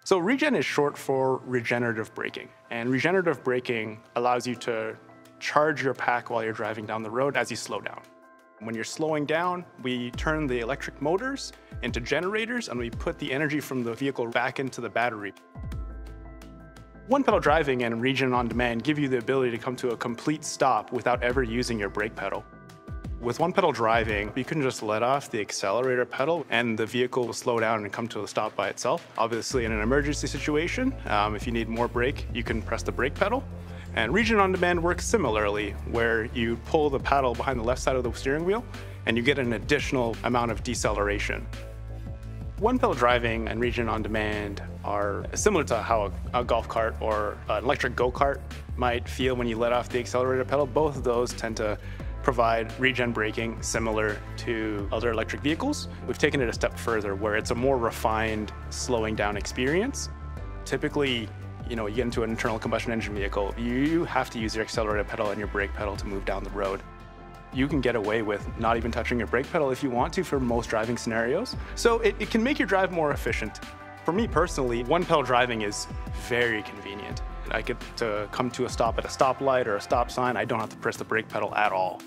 So regen is short for regenerative braking. And regenerative braking allows you to charge your pack while you're driving down the road as you slow down. When you're slowing down, we turn the electric motors into generators and we put the energy from the vehicle back into the battery. One-pedal driving and Regen on demand give you the ability to come to a complete stop without ever using your brake pedal. With one-pedal driving, you can just let off the accelerator pedal and the vehicle will slow down and come to a stop by itself. Obviously, in an emergency situation, if you need more brake, you can press the brake pedal. And Regen on demand works similarly, where you pull the paddle behind the left side of the steering wheel and you get an additional amount of deceleration. One-pedal driving and Regen on demand are similar to how a golf cart or an electric go-kart might feel when you let off the accelerator pedal. Both of those tend to provide regen braking similar to other electric vehicles. We've taken it a step further where it's a more refined slowing down experience. Typically, you get into an internal combustion engine vehicle, you have to use your accelerator pedal and your brake pedal to move down the road. You can get away with not even touching your brake pedal if you want to for most driving scenarios. So it can make your drive more efficient. For me personally, one-pedal driving is very convenient. I get to come to a stop at a stoplight or a stop sign. I don't have to press the brake pedal at all.